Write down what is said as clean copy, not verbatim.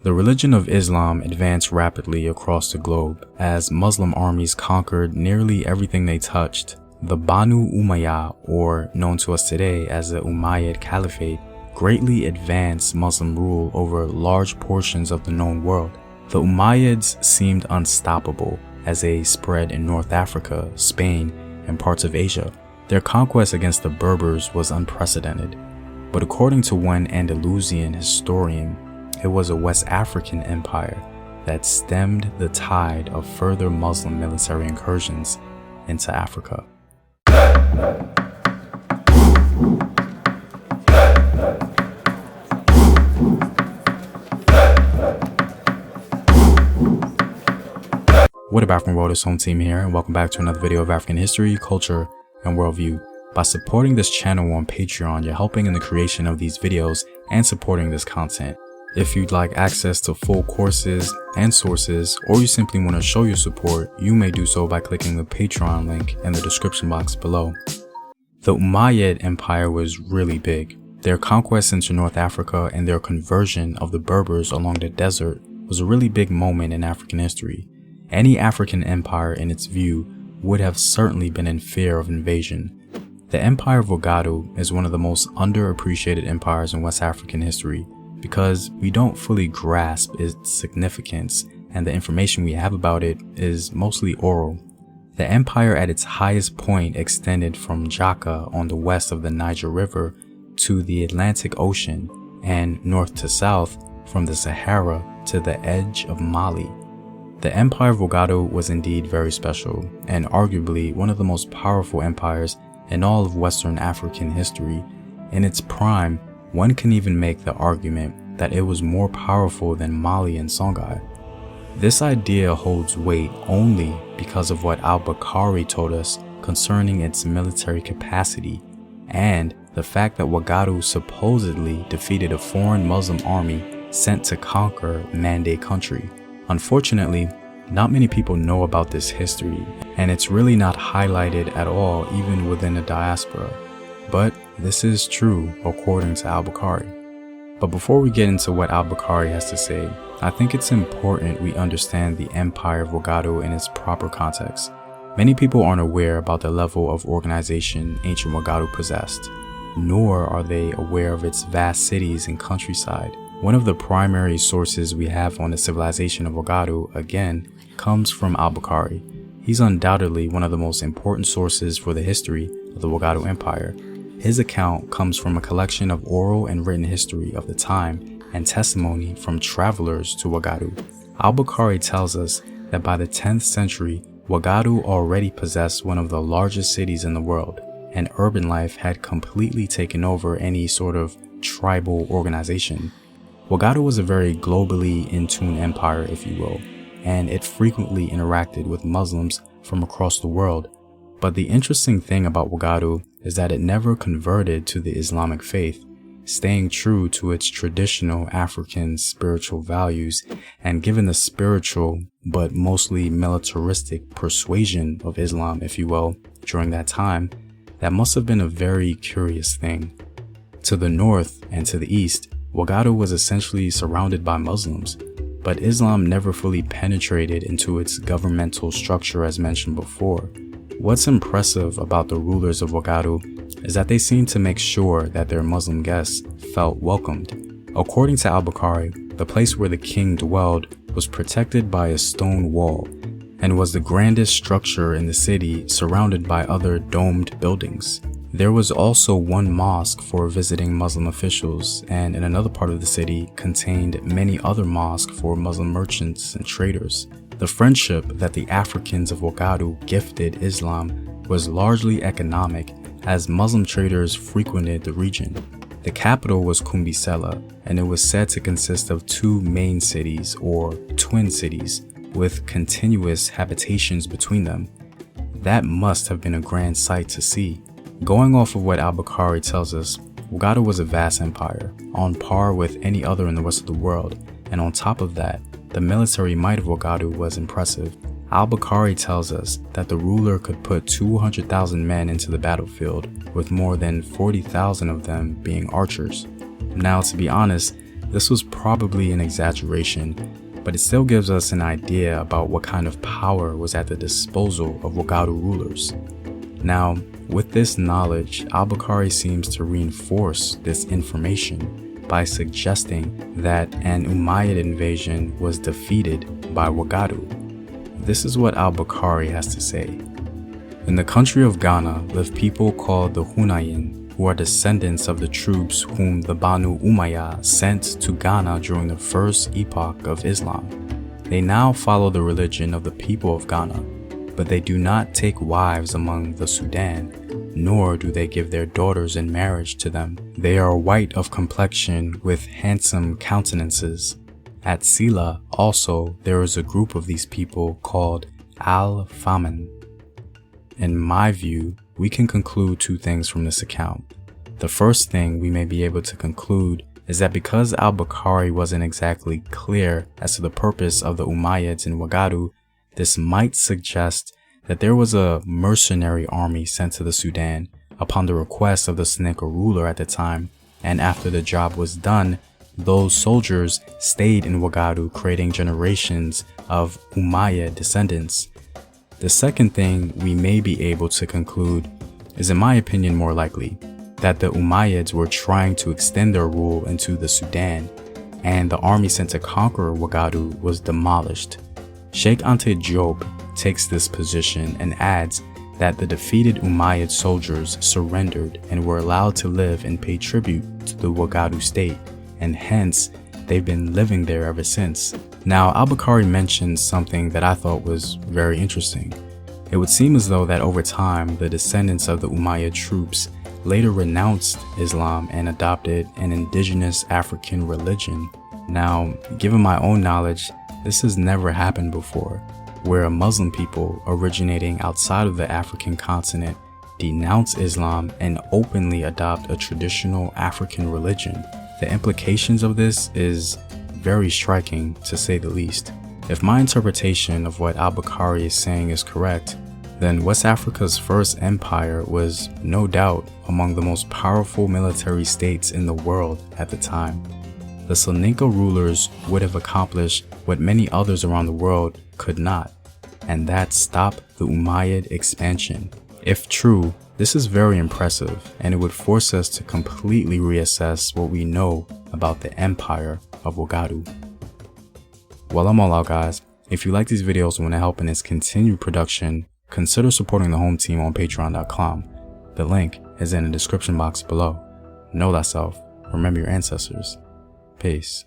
The religion of Islam advanced rapidly across the globe as Muslim armies conquered nearly everything they touched. The Banu Umayyad, or known to us today as the Umayyad Caliphate, greatly advanced Muslim rule over large portions of the known world. The Umayyads seemed unstoppable as they spread in North Africa, Spain, and parts of Asia. Their conquest against the Berbers was unprecedented, but according to one Andalusian historian, it was a West African empire that stemmed the tide of further Muslim military incursions into Africa. What up, African World? Home Team here, and welcome back to another video of African history, culture, and worldview. By supporting this channel on Patreon, you're helping in the creation of these videos and supporting this content. If you'd like access to full courses and sources, or you simply want to show your support, you may do so by clicking the Patreon link in the description box below. The Umayyad Empire was really big. Their conquest into North Africa and their conversion of the Berbers along the desert was a really big moment in African history. Any African empire in its view would have certainly been in fear of invasion. The Empire of Godo is one of the most underappreciated empires in West African history because we don't fully grasp its significance, and the information we have about it is mostly oral. The empire at its highest point extended from Jaka on the west of the Niger River to the Atlantic Ocean, and north to south from the Sahara to the edge of Mali. The Empire of Godo was indeed very special, and arguably one of the most powerful empires in all of Western African history. In its prime, one can even make the argument that it was more powerful than Mali and Songhai. This idea holds weight only because of what al-Bukhari told us concerning its military capacity, and the fact that Godo supposedly defeated a foreign Muslim army sent to conquer Mandé country. Unfortunately, not many people know about this history, and it's really not highlighted at all even within the diaspora. But this is true according to al-Bukhari. But before we get into what al-Bukhari has to say, I think it's important we understand the Empire of Godo in its proper context. Many people aren't aware about the level of organization ancient Godo possessed, nor are they aware of its vast cities and countryside. One of the primary sources we have on the civilization of Godo, again, comes from al-Bukhari. He's undoubtedly one of the most important sources for the history of the Godo Empire. His account comes from a collection of oral and written history of the time and testimony from travelers to Godo. Al-Bukhari tells us that by the 10th century, Godo already possessed one of the largest cities in the world, and urban life had completely taken over any sort of tribal organization. Godo was a very globally in tune empire, if you will, and it frequently interacted with Muslims from across the world. But the interesting thing about Godo is that it never converted to the Islamic faith, staying true to its traditional African spiritual values, and given the spiritual but mostly militaristic persuasion of Islam, if you will, during that time, that must have been a very curious thing. To the north and to the east, Godo was essentially surrounded by Muslims, but Islam never fully penetrated into its governmental structure as mentioned before. What's impressive about the rulers of Godo is that they seemed to make sure that their Muslim guests felt welcomed. According to al-Bukhari, the place where the king dwelled was protected by a stone wall and was the grandest structure in the city, surrounded by other domed buildings. There was also one mosque for visiting Muslim officials, and in another part of the city contained many other mosques for Muslim merchants and traders. The friendship that the Africans of Godo gifted Islam was largely economic, as Muslim traders frequented the region. The capital was Kumbisela, and it was said to consist of two main cities, or twin cities, with continuous habitations between them. That must have been a grand sight to see. Going off of what al-Bukhari tells us, Godo was a vast empire, on par with any other in the rest of the world, and on top of that, the military might of Godo was impressive. Al-Bukhari tells us that the ruler could put 200,000 men into the battlefield, with more than 40,000 of them being archers. Now, to be honest, This was probably an exaggeration, but it still gives us an idea about what kind of power was at the disposal of Wagadu rulers. Now, with this knowledge, al-Bukhari seems to reinforce this information by suggesting that an Umayyad invasion was defeated by Wagadu. This is what al-Bukhari has to say. In the country of Ghana live people called the Hunayin, who are descendants of the troops whom the Banu Umayyad sent to Ghana during the first epoch of Islam. They now follow the religion of the people of Ghana, but they do not take wives among the Sudan, nor do they give their daughters in marriage to them. They are white of complexion with handsome countenances. At Sila also there is a group of these people called Al-Faman. In my view, we can conclude two things from this account. The first thing we may be able to conclude is that because al-Bukhari wasn't exactly clear as to the purpose of the Umayyads in Wagadu, this might suggest that there was a mercenary army sent to the Sudan upon the request of the Seneca ruler at the time, and after the job was done, those soldiers stayed in Wagadu, creating generations of Umayyad descendants. The second thing we may be able to conclude is, in my opinion, more likely, that the Umayyads were trying to extend their rule into the Sudan, and the army sent to conquer Wagadu was demolished. Sheikh Ante Diop takes this position and adds that the defeated Umayyad soldiers surrendered and were allowed to live and pay tribute to the Wagadu state, and hence they've been living there ever since. Now, al-Bukhari mentions something that I thought was very interesting. It would seem as though that over time, the descendants of the Umayyad troops later renounced Islam and adopted an indigenous African religion. Now, given my own knowledge, this has never happened before, where a Muslim people originating outside of the African continent denounce Islam and openly adopt a traditional African religion. The implications of this is very striking, to say the least. If my interpretation of what al-Bukhari is saying is correct, then West Africa's first empire was no doubt among the most powerful military states in the world at the time. The Seneca rulers would have accomplished what many others around the world could not, and that stop the Umayyad expansion. If true, this is very impressive, and it would force us to completely reassess what we know about the empire of Wagadu. Well, I'm all out, guys. If you like these videos and want to help in its continued production, consider supporting the home team on patreon.com. The link is in the description box below. Know thyself, remember your ancestors. Peace.